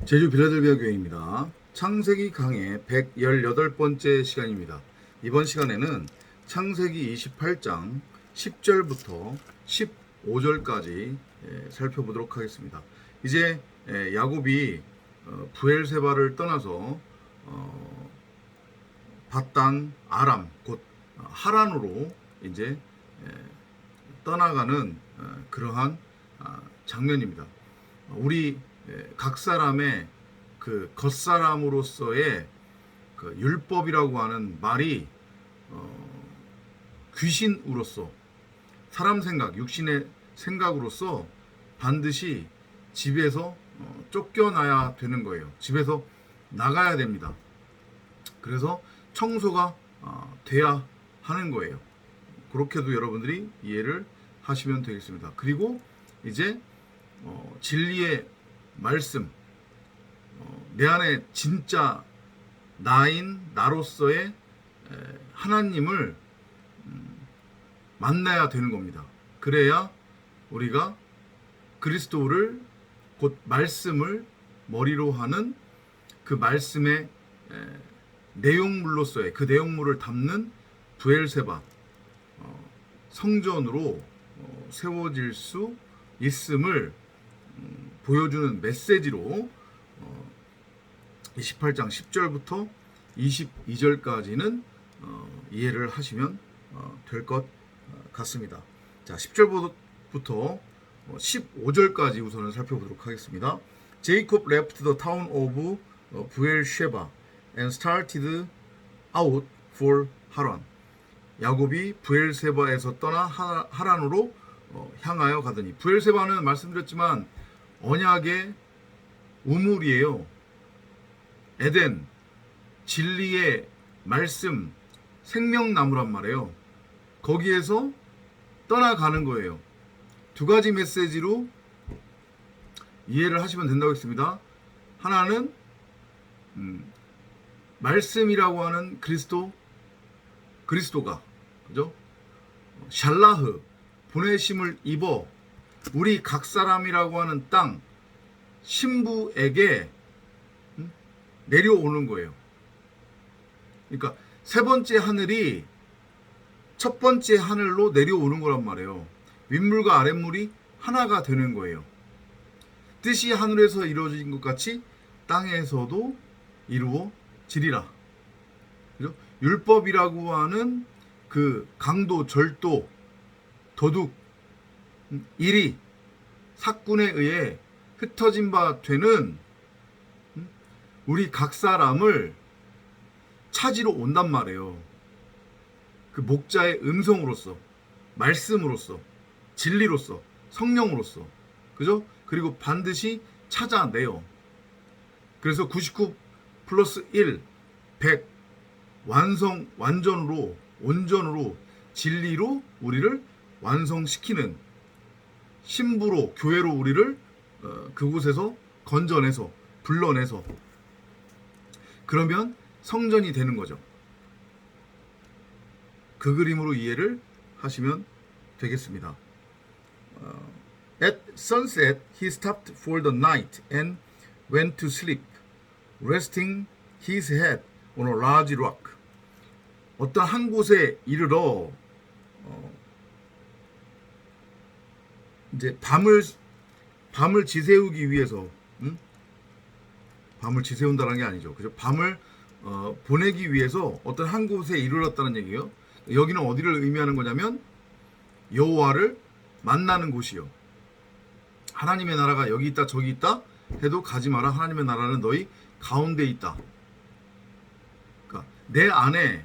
제주 빌라델비아 교회입니다. 창세기 강의 118번째 시간입니다. 이번 시간에는 창세기 28장 10절부터 15절까지 살펴보도록 하겠습니다. 이제 야곱이 브엘세바를 떠나서 밧단 아람 곧 하란으로 이제 떠나가는 그러한 장면입니다. 우리 각 사람의 그 겉사람으로서의 그 율법이라고 하는 말이 귀신으로서 사람 생각, 육신의 생각으로서 반드시 집에서 쫓겨나야 되는 거예요. 집에서 나가야 됩니다. 그래서 청소가 돼야 하는 거예요. 그렇게도 여러분들이 이해를 하시면 되겠습니다. 그리고 이제 진리의 말씀, 내 안에 진짜 나로서의 하나님을 만나야 되는 겁니다. 그래야 우리가 그리스도를 곧 말씀을 머리로 하는 그 말씀의 내용물로서의 그 내용물을 담는 브엘세바 성전으로 세워질 수 있음을 보여주는 메시지로 28장 10절부터 22절까지는 이해를 하시면 될 것 같습니다. 자, 10절부터 15절까지 우선은 살펴보도록 하겠습니다. Jacob left the town of Beersheba and started out for Haran. 야곱이 브엘세바에서 떠나 하란으로 향하여 가더니, 브엘세바는 말씀드렸지만 언약의 우물이에요. 에덴, 진리의 말씀, 생명나무란 말이에요. 거기에서 떠나가는 거예요. 두 가지 메시지로 이해를 하시면 된다고 했습니다. 하나는 말씀이라고 하는 그리스도가 그죠? 샬라흐, 보내심을 입어 우리 각 사람이라고 하는 땅 신부에게 내려오는 거예요. 그러니까 세 번째 하늘이 첫 번째 하늘로 내려오는 거란 말이에요. 윗물과 아랫물이 하나가 되는 거예요. 뜻이 하늘에서 이루어진 것 같이 땅에서도 이루어지리라. 그죠? 율법이라고 하는 그 강도, 절도, 도둑, 일이 사꾼에 의해 흩어진 바 되는 우리 각 사람을 찾으러 온단 말이에요. 그 목자의 음성으로서, 말씀으로서, 진리로서, 성령으로서, 그죠? 그리고 반드시 찾아내요. 그래서 99 플러스 1, 100 완전으로, 온전으로, 진리로 우리를 완성시키는 신부로, 교회로 우리를 그곳에서 건져내서, 불러내서, 그러면 성전이 되는 거죠. 그 그림으로 이해를 하시면 되겠습니다. At sunset, he stopped for the night and went to sleep, resting his head on a large rock. 어떤 한 곳에 이르러 이제 밤을 지새우기 위해서, 밤을 지새운다는 게 아니죠. 그죠? 밤을 보내기 위해서 어떤 한 곳에 이르렀다는 얘기예요. 여기는 어디를 의미하는 거냐면 여호와를 만나는 곳이요. 하나님의 나라가 여기 있다 저기 있다 해도 가지 마라. 하나님의 나라는 너희 가운데 있다. 그러니까 내 안에,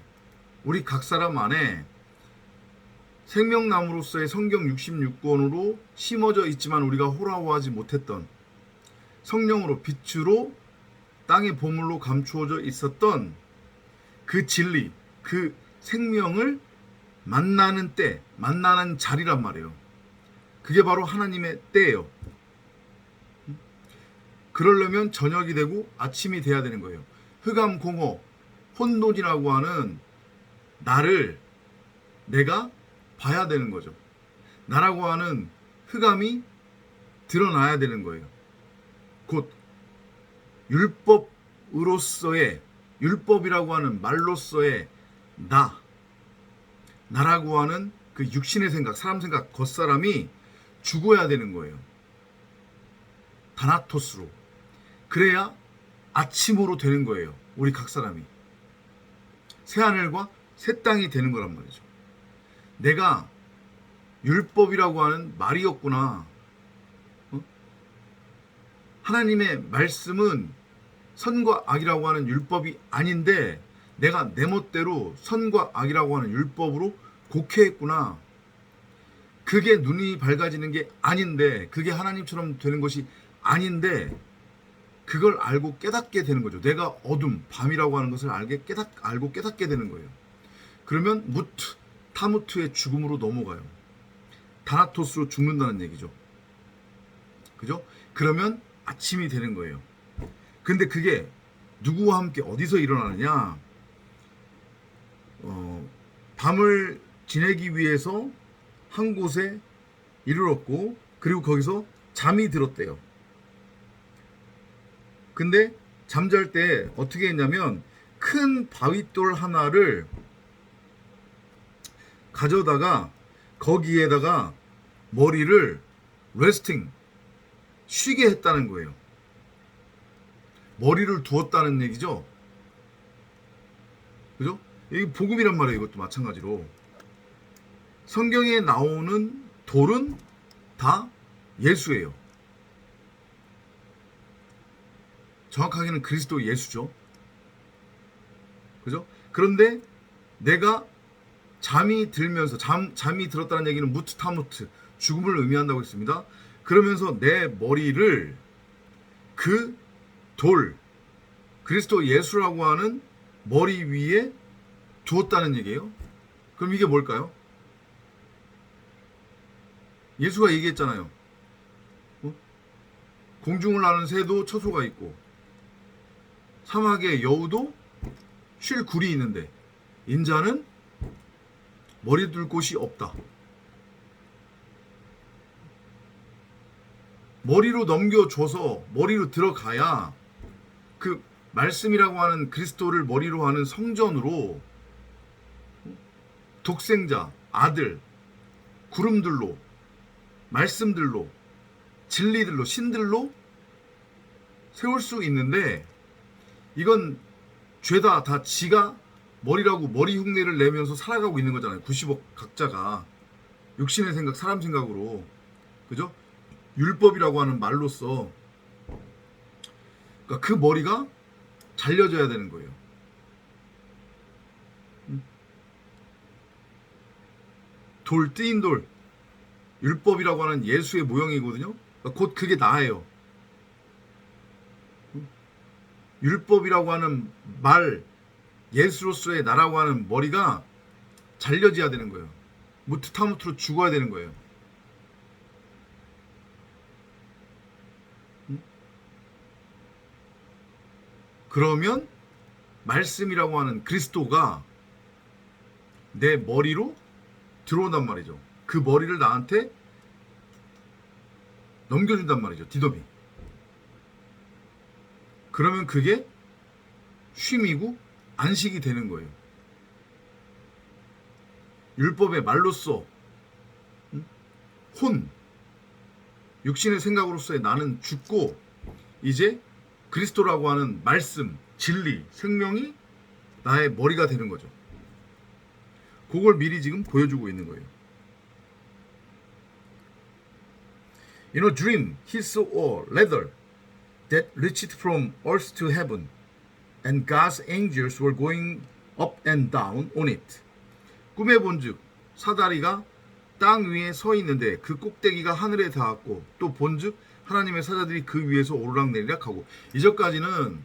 우리 각 사람 안에 생명나무로서의 성경 66권으로 심어져 있지만 우리가 호라호하지 못했던, 성령으로 빛으로 땅의 보물로 감추어져 있었던 그 진리, 그 생명을 만나는 때, 만나는 자리란 말이에요. 그게 바로 하나님의 때예요. 그러려면 저녁이 되고 아침이 돼야 되는 거예요. 흑암공허, 혼돈이라고 하는 나를 내가 봐야 되는 거죠. 나라고 하는 흑암이 드러나야 되는 거예요. 곧 율법으로서의, 율법이라고 하는 말로서의 나라고 하는 그 육신의 생각, 사람 생각, 겉사람이 죽어야 되는 거예요. 다나토스로. 그래야 아침으로 되는 거예요. 우리 각 사람이. 새하늘과 새 땅이 되는 거란 말이죠. 내가 율법이라고 하는 말이었구나. 하나님의 말씀은 선과 악이라고 하는 율법이 아닌데 내가 내 멋대로 선과 악이라고 하는 율법으로 곡해했구나. 그게 눈이 밝아지는 게 아닌데, 그게 하나님처럼 되는 것이 아닌데, 그걸 알고 깨닫게 되는 거죠. 내가 어둠, 밤이라고 하는 것을 알고 깨닫게 되는 거예요. 그러면 타무트의 죽음으로 넘어가요. 다나토스로 죽는다는 얘기죠. 그죠? 그러면 아침이 되는 거예요. 근데 그게 누구와 함께 어디서 일어나느냐? 밤을 지내기 위해서 한 곳에 이르렀고, 그리고 거기서 잠이 들었대요. 근데 잠잘 때 어떻게 했냐면 큰 바윗돌 하나를 가져다가 거기에다가 머리를 레스팅, 쉬게 했다는 거예요. 머리를 두었다는 얘기죠. 그죠? 이게 복음이란 말이에요. 이것도 마찬가지로. 성경에 나오는 돌은 다 예수예요. 정확하게는 그리스도 예수죠. 그죠? 그런데 내가 잠이 들면서 잠이 들었다는 얘기는 무트타무트, 죽음을 의미한다고 했습니다. 그러면서 내 머리를 그 돌, 그리스도 예수라고 하는 머리 위에 두었다는 얘기예요. 그럼 이게 뭘까요? 예수가 얘기했잖아요. 공중을 나는 새도 처소가 있고 사막의 여우도 쉴 굴이 있는데 인자는 머리 둘 곳이 없다. 머리로 넘겨줘서 머리로 들어가야 그 말씀이라고 하는 그리스도를 머리로 하는 성전으로 독생자, 아들, 구름들로, 말씀들로, 진리들로, 신들로 세울 수 있는데, 이건 죄다 다 지가 머리라고 머리 흉내를 내면서 살아가고 있는 거잖아요. 90억 각자가 육신의 생각, 사람 생각으로. 그죠? 율법이라고 하는 말로써, 그러니까 그 머리가 잘려져야 되는 거예요. 돌, 뜨인 돌, 율법이라고 하는 예수의 모형이거든요. 그러니까 곧 그게 나예요. 율법이라고 하는 말, 예수로서의 나라고 하는 머리가 잘려져야 되는 거예요. 무트타무트로 죽어야 되는 거예요. 그러면 말씀이라고 하는 그리스도가 내 머리로 들어온단 말이죠. 그 머리를 나한테 넘겨준단 말이죠. 디더미. 그러면 그게 쉼이고 안식이 되는 거예요. 율법의 말로써 육신의 생각으로서의 나는 죽고 이제 그리스도라고 하는 말씀, 진리, 생명이 나의 머리가 되는 거죠. 그걸 미리 지금 보여주고 있는 거예요. In a dream, he saw a ladder that reached from earth to heaven, and God's angels were going up and down on it. 꿈에 본즉 사다리가 땅 위에 서 있는데 그 꼭대기가 하늘에 닿았고 또 본즉 하나님의 사자들이 그 위에서 오르락내리락 하고. 이전까지는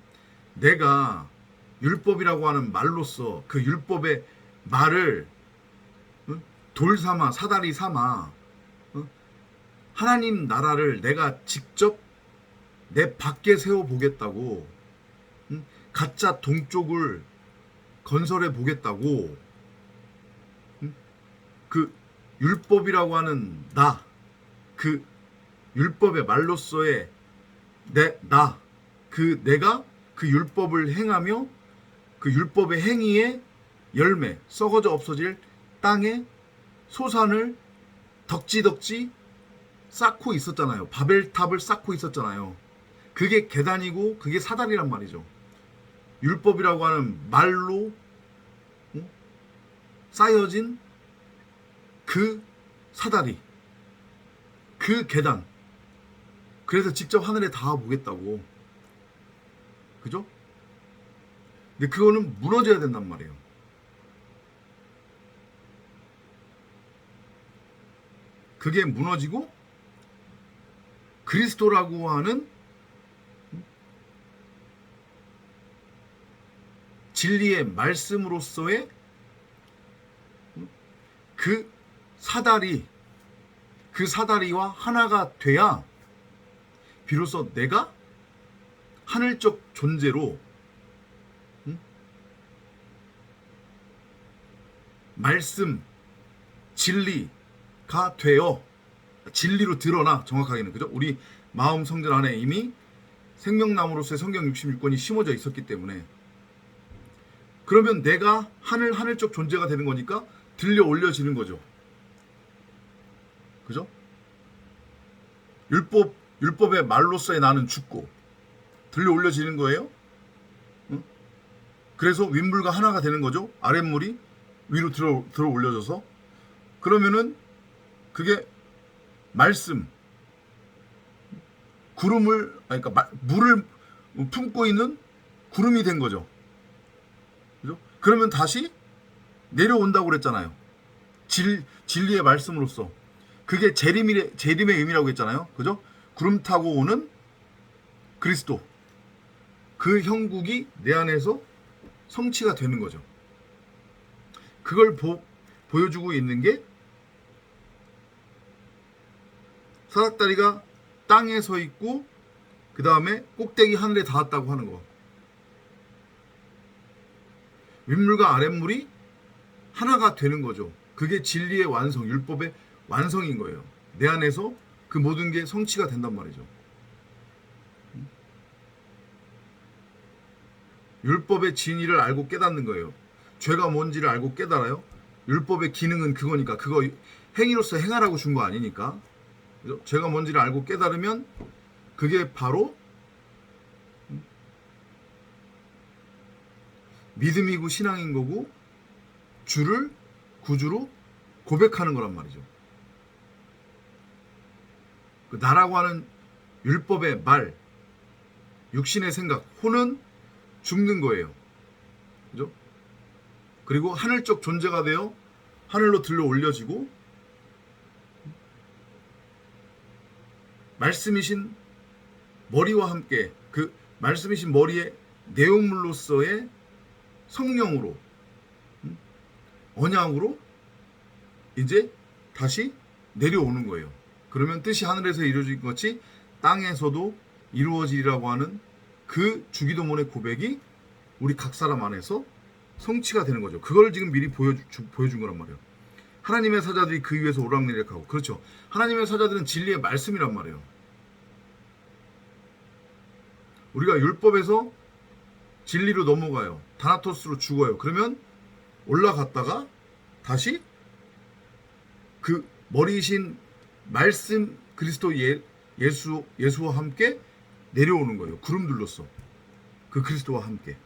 내가 율법이라고 하는 말로써 그 율법의 말을 돌 삼아 사다리 삼아 하나님 나라를 내가 직접 내 밖에 세워보겠다고, 가짜 동쪽을 건설해 보겠다고, 그 율법이라고 하는 그 율법의 말로서의 그 그 내가 그 율법을 행하며 그 율법의 행위의 열매, 썩어져 없어질 땅에 소산을 덕지덕지 쌓고 있었잖아요. 바벨탑을 쌓고 있었잖아요. 그게 계단이고 그게 사다리란 말이죠. 율법이라고 하는 말로 쌓여진 그 사다리, 그 계단. 그래서 직접 하늘에 닿아보겠다고. 그죠? 근데 그거는 무너져야 된단 말이에요. 그게 무너지고 그리스도라고 하는 진리의 말씀으로서의 그 사다리, 그 사다리와 하나가 돼야 비로소 내가 하늘적 존재로 말씀, 진리가 되어 진리로 드러나 정확하게는 그죠? 우리 마음 성전 안에 이미 생명나무로서의 성경 66권이 심어져 있었기 때문에 그러면 내가 하늘적 존재가 되는 거니까 들려 올려지는 거죠. 그죠? 율법의 말로서의 나는 죽고 들려 올려지는 거예요. 응? 그래서 윗물과 하나가 되는 거죠. 아랫물이 위로 들어 올려져서 그러면은 그게 말씀 구름을 그러니까 물을 품고 있는 구름이 된 거죠. 그죠? 그러면 다시 내려온다고 그랬잖아요. 진리의 말씀으로서 그게 재림의 의미라고 했잖아요. 그죠? 구름 타고 오는 그리스도 그 형국이 내 안에서 성취가 되는 거죠. 그걸 보여주고 있는 게 사닥다리가 땅에 서 있고 그 다음에 꼭대기 하늘에 닿았다고 하는 거. 윗물과 아랫물이 하나가 되는 거죠. 그게 진리의 완성, 율법의 완성인 거예요. 내 안에서 그 모든 게 성취가 된단 말이죠. 율법의 진리를 알고 깨닫는 거예요. 죄가 뭔지를 알고 깨달아요. 율법의 기능은 그거니까 그거 행위로서 행하라고 준 거 아니니까. 그죠? 죄가 뭔지를 알고 깨달으면 그게 바로 믿음이고 신앙인 거고 주를 구주로 고백하는 거란 말이죠. 나라고 하는 율법의 말, 육신의 생각, 혼은 죽는 거예요. 그죠? 그리고 하늘적 존재가 되어 하늘로 들러 올려지고 말씀이신 머리와 함께 그 말씀이신 머리의 내용물로서의 성령으로 언약으로 이제 다시 내려오는 거예요. 그러면 뜻이 하늘에서 이루어진 것 같이 땅에서도 이루어지리라고 하는 그 주기도문의 고백이 우리 각 사람 안에서 성취가 되는 거죠. 그걸 지금 미리 보여준 거란 말이에요. 하나님의 사자들이 그 위에서 오락내리락하고 그렇죠. 하나님의 사자들은 진리의 말씀이란 말이에요. 우리가 율법에서 진리로 넘어가요. 다나토스로 죽어요. 그러면 올라갔다가 다시 그 머리이신 말씀 그리스도 예수와 함께 내려오는 거예요. 구름 둘러서 그 그리스도와 함께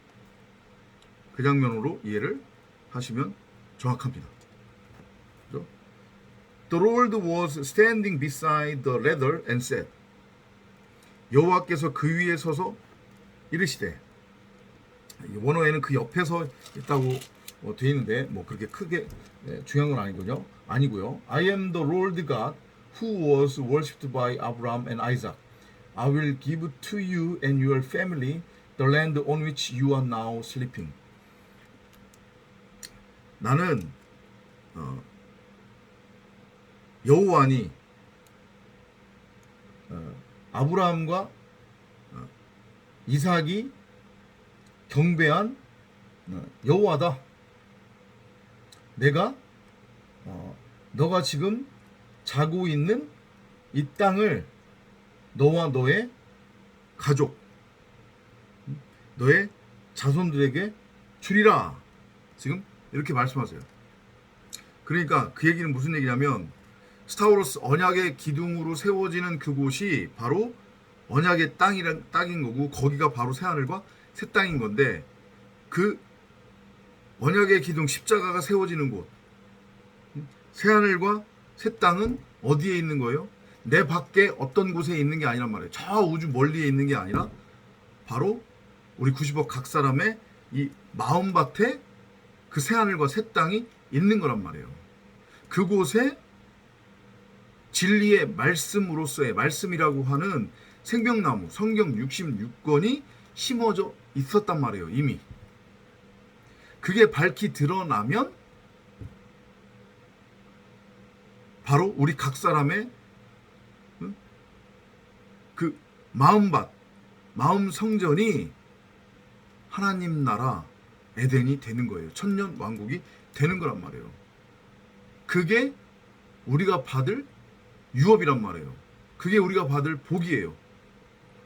그 장면으로 이해를 하시면 정확합니다. 그렇죠? The Lord was standing beside the ladder and said 여호와께서 그 위에 서서 이르시되 원어에는 그 옆에 서 있다고 되어 있는데 뭐 그렇게 크게 중요한 건 아니고요. I am the Lord God who was worshipped by Abraham and Isaac. I will give to you and your family the land on which you are now sleeping. 나는 여호와니 아브라함과 이삭이 경배한 여호와다. 내가 너가 지금 자고 있는 이 땅을 너와 너의 가족 너의 자손들에게 주리라. 지금 이렇게 말씀하세요. 그러니까 그 얘기는 무슨 얘기냐면 스타워로스 언약의 기둥으로 세워지는 그곳이 바로 언약의 땅인 거고 거기가 바로 새하늘과 새 땅인 건데 그 언약의 기둥 십자가가 세워지는 곳 새하늘과 새 땅은 어디에 있는 거예요? 내 밖에 어떤 곳에 있는 게 아니란 말이에요. 저 우주 멀리에 있는 게 아니라 바로 우리 90억 각 사람의 이 마음밭에 그 새하늘과 새 땅이 있는 거란 말이에요. 그곳에 진리의 말씀으로서의 말씀이라고 하는 생명나무 성경 66권이 심어져 있었단 말이에요. 이미 그게 밝히 드러나면 바로 우리 각 사람의 그 마음밭 마음 성전이 하나님 나라 에덴이 되는 거예요. 천년 왕국이 되는 거란 말이에요. 그게 우리가 받을 유업이란 말이에요. 그게 우리가 받을 복이에요.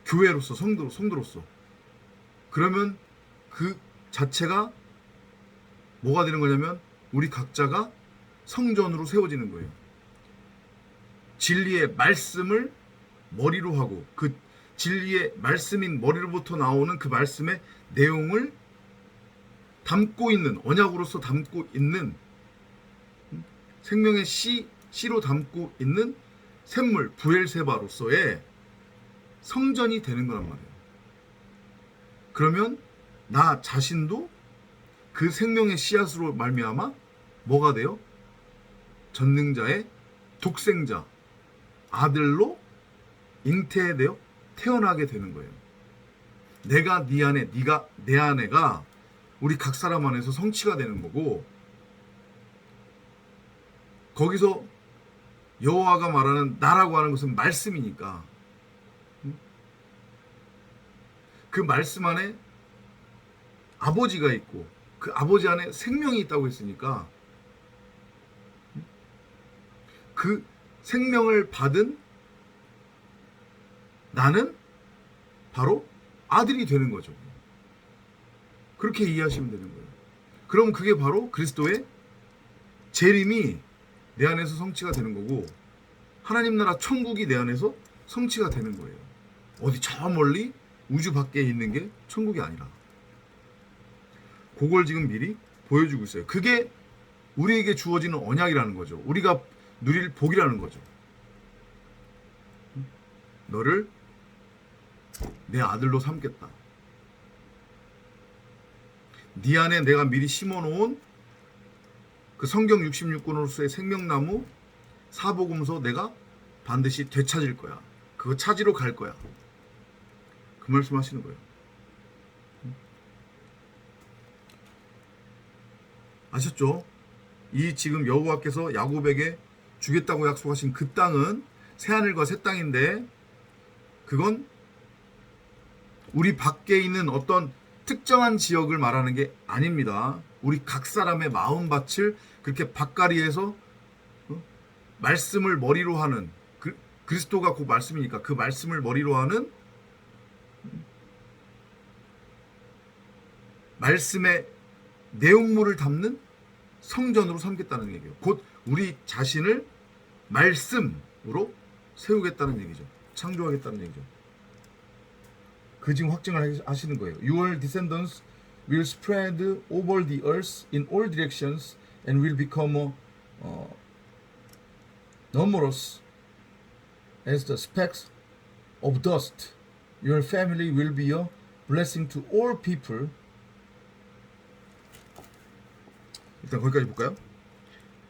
교회로서 성도로서. 그러면 그 자체가 뭐가 되는 거냐면 우리 각자가 성전으로 세워지는 거예요. 진리의 말씀을 머리로 하고 그 진리의 말씀인 머리로부터 나오는 그 말씀의 내용을 담고 있는 언약으로서 담고 있는 생명의 씨로 담고 있는 샘물 부엘세바로서의 성전이 되는 거란 말이에요. 그러면 나 자신도 그 생명의 씨앗으로 말미암아 뭐가 돼요? 전능자의 독생자 아들로 잉태되어 태어나게 되는 거예요. 내가 네 안에 네가 내 안에가 우리 각 사람 안에서 성취가 되는 거고 거기서 여호와가 말하는 나라고 하는 것은 말씀이니까 그 말씀 안에 아버지가 있고 그 아버지 안에 생명이 있다고 했으니까 그 생명을 받은 나는 바로 아들이 되는 거죠. 그렇게 이해하시면 되는 거예요. 그럼 그게 바로 그리스도의 재림이 내 안에서 성취가 되는 거고 하나님 나라 천국이 내 안에서 성취가 되는 거예요. 어디 저 멀리 우주 밖에 있는 게 천국이 아니라 그걸 지금 미리 보여주고 있어요. 그게 우리에게 주어지는 언약이라는 거죠. 우리가 누릴 복이라는 거죠. 너를 내 아들로 삼겠다. 네 안에 내가 미리 심어놓은 그 성경 66권으로서의 생명나무 사복음서 내가 반드시 되찾을 거야. 그거 찾으러 갈 거야. 그 말씀하시는 거예요. 아셨죠? 이 지금 여호와께서 야곱에게 주겠다고 약속하신 그 땅은 새하늘과 새 땅인데 그건 우리 밖에 있는 어떤 특정한 지역을 말하는 게 아닙니다. 우리 각 사람의 마음밭을 그렇게 밭가리에서 말씀을 머리로 하는 그리스도가 그 말씀이니까 그 말씀을 머리로 하는 말씀의 내용물을 담는 성전으로 삼겠다는 얘기예요. 곧 우리 자신을 말씀으로 세우겠다는 얘기죠. 창조하겠다는 얘기죠. 그 지금 확증을 하시는 거예요. Your descendants will spread over the earth in all directions and will become numerous as the specks of dust. Your family will be a blessing to all people. 일단 거기까지 볼까요?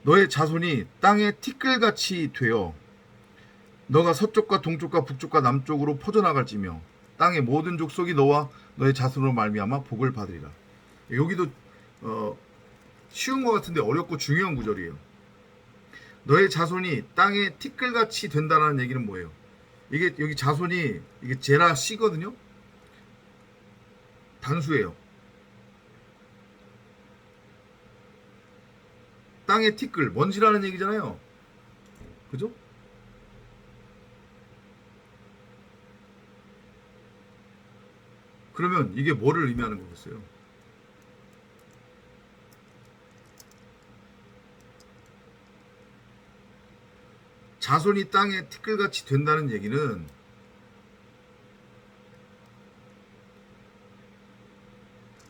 너의 자손이 땅의 티끌같이 되어 너가 서쪽과 동쪽과 북쪽과 남쪽으로 퍼져나갈지며 땅의 모든 족속이 너와 너의 자손으로 말미암아 복을 받으리라. 여기도 쉬운 것 같은데 어렵고 중요한 구절이에요. 너의 자손이 땅의 티끌같이 된다는 얘기는 뭐예요? 이게 여기 자손이 이게 제라 씨거든요. 단수예요. 땅의 티끌, 먼지라는 얘기잖아요. 그죠? 그러면 이게 뭐를 의미하는 거겠어요? 자손이 땅에 티끌같이 된다는 얘기는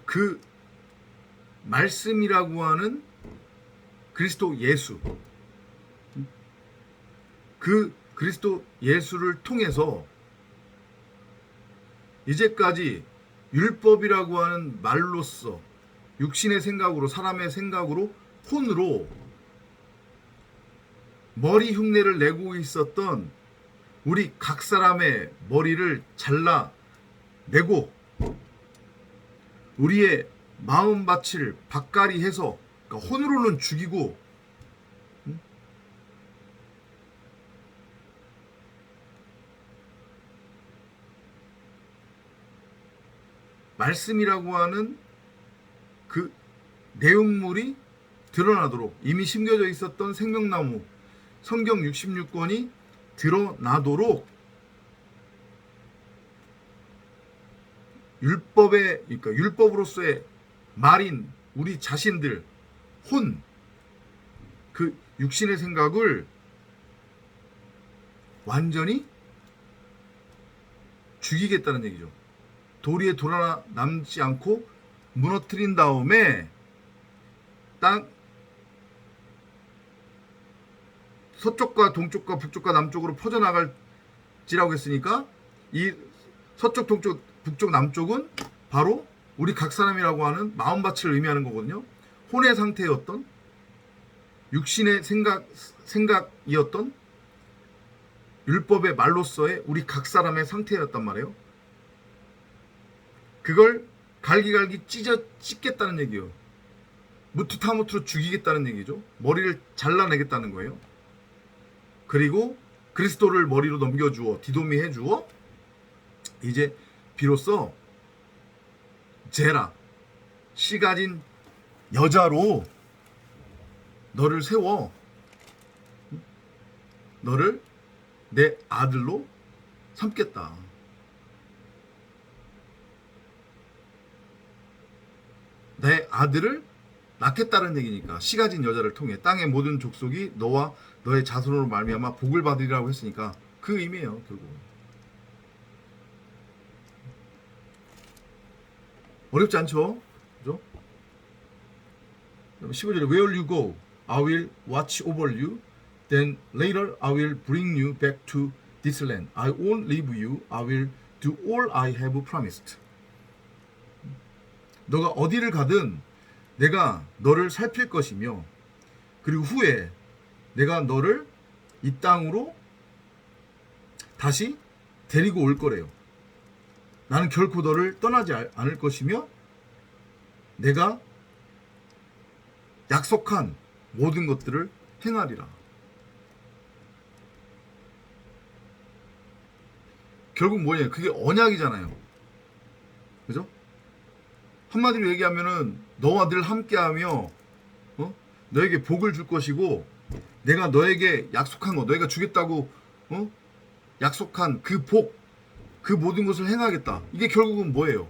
그 말씀이라고 하는 그리스도 예수, 그 그리스도 예수를 통해서 이제까지 율법이라고 하는 말로써 육신의 생각으로, 사람의 생각으로, 혼으로 머리 흉내를 내고 있었던 우리 각 사람의 머리를 잘라내고 우리의 마음밭을 밭갈이 해서, 그러니까 혼으로는 죽이고 말씀이라고 하는 그 내용물이 드러나도록, 이미 심겨져 있었던 생명나무 성경 66권이 드러나도록 율법의, 그러니까 율법으로서의 말인 우리 자신들, 혼, 그 육신의 생각을 완전히 죽이겠다는 얘기죠. 도리에 돌아 남지 않고 무너뜨린 다음에 땅 서쪽과 동쪽과 북쪽과 남쪽으로 퍼져나갈지라고 했으니까 이 서쪽, 동쪽, 북쪽, 남쪽은 바로 우리 각 사람이라고 하는 마음밭을 의미하는 거거든요. 혼의 상태였던, 육신의 생각이었던 율법의 말로서의 우리 각 사람의 상태였단 말이에요. 그걸 갈기갈기 찢겠다는 얘기예요. 무투타무투로 죽이겠다는 얘기죠. 머리를 잘라내겠다는 거예요. 그리고 그리스도를 머리로 넘겨주어 디도미 해주어 이제 비로소 제라, 씨 가진 여자로 너를 세워 너를 내 아들로 삼겠다. 내 아들을 낳겠다는 얘기니까, 씨 가진 여자를 통해 땅의 모든 족속이 너와 너의 자손으로 말미암아 복을 받으리라고 했으니까 그 의미예요. 결국 어렵지 않죠? 그죠? 15절에 Where you go, I will watch over you. Then later I will bring you back to this land. I won't leave you. I will do all I have promised. 너가 어디를 가든 내가 너를 살필 것이며, 그리고 후에 내가 너를 이 땅으로 다시 데리고 올 거래요. 나는 결코 너를 떠나지 않을 것이며 내가 약속한 모든 것들을 행하리라. 결국 뭐예요? 그게 언약이잖아요. 그죠? 한마디로 얘기하면은 너와 늘 함께하며 너에게 복을 줄 것이고, 내가 너에게 약속한 거, 너희가 주겠다고 약속한 그 복, 그 모든 것을 행하겠다. 이게 결국은 뭐예요?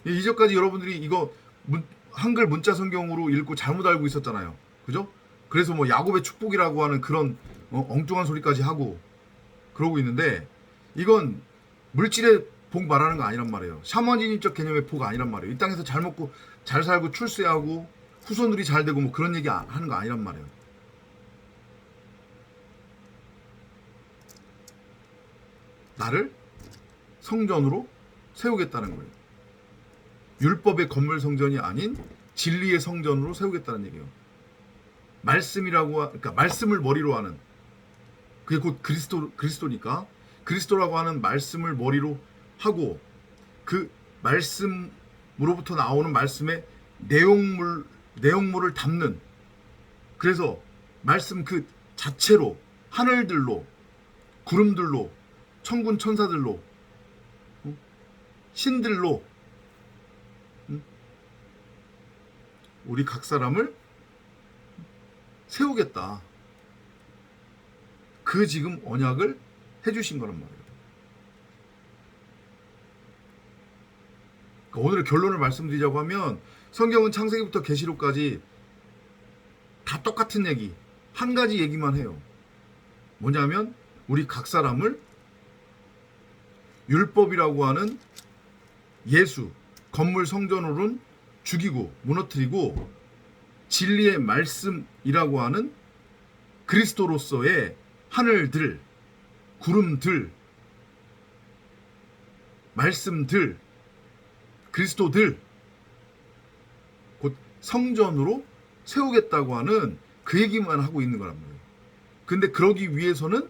이전까지 여러분들이 이거 한글 문자 성경으로 읽고 잘못 알고 있었잖아요. 그죠? 그래서 뭐 야곱의 축복이라고 하는 그런 엉뚱한 소리까지 하고 그러고 있는데, 이건 물질의 복 말하는 거 아니란 말이에요. 샤머니즘적 개념의 복 아니란 말이에요. 이 땅에서 잘 먹고 잘 살고 출세하고 후손들이 잘 되고 뭐 그런 얘기 하는 거 아니란 말이에요. 나를 성전으로 세우겠다는 거예요. 율법의 건물 성전이 아닌 진리의 성전으로 세우겠다는 얘기예요. 그러니까 말씀을 머리로 하는, 그게 곧 그리스도니까 그리스도라고 하는 말씀을 머리로 하고, 그 말씀으로부터 나오는 말씀의 내용물을 담는, 그래서 말씀 그 자체로 하늘들로, 구름들로, 천군 천사들로, 신들로 우리 각 사람을 세우겠다. 그 지금 언약을 해주신 거란 말이에요. 그러니까 오늘의 결론을 말씀드리자고 하면 성경은 창세기부터 계시록까지 다 똑같은 얘기, 한 가지 얘기만 해요. 뭐냐면 우리 각 사람을 율법이라고 하는 예수, 건물 성전으로는 죽이고 무너뜨리고 진리의 말씀이라고 하는 그리스도로서의 하늘들, 구름들, 말씀들, 그리스도들, 곧 성전으로 세우겠다고 하는 그 얘기만 하고 있는 거란 말이에요. 근데 그러기 위해서는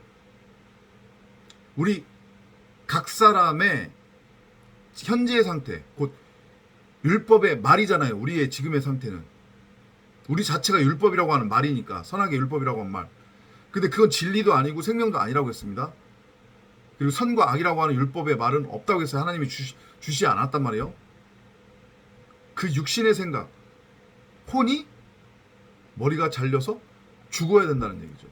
우리 각 사람의 현재의 상태, 곧 율법의 말이잖아요. 우리의 지금의 상태는. 우리 자체가 율법이라고 하는 말이니까, 선하게 율법이라고 하는 말. 근데 그건 진리도 아니고 생명도 아니라고 했습니다. 그리고 선과 악이라고 하는 율법의 말은 없다고 했어요. 하나님이 주시지 않았단 말이에요. 그 육신의 생각, 혼이 머리가 잘려서 죽어야 된다는 얘기죠.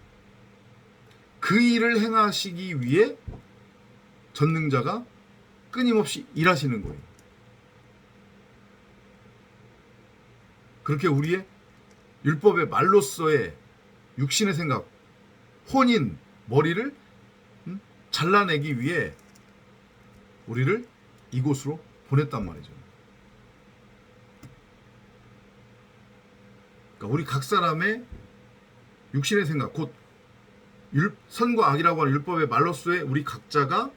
그 일을 행하시기 위해 전능자가 끊임없이 일하시는 거예요. 그렇게 우리의 율법의 말로서의 육신의 생각, 혼인 머리를 잘라내기 위해 우리를 이곳으로 보냈단 말이죠. 그러니까 우리 각 사람의 육신의 생각, 곧 선과 악이라고 하는 율법의 말로서의 우리 각자가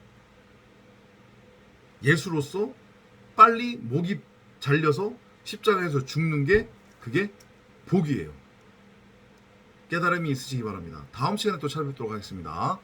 예수로서 빨리 목이 잘려서 십자가에서 죽는 게 그게 복이에요. 깨달음이 있으시기 바랍니다. 다음 시간에 또 찾아뵙도록 하겠습니다.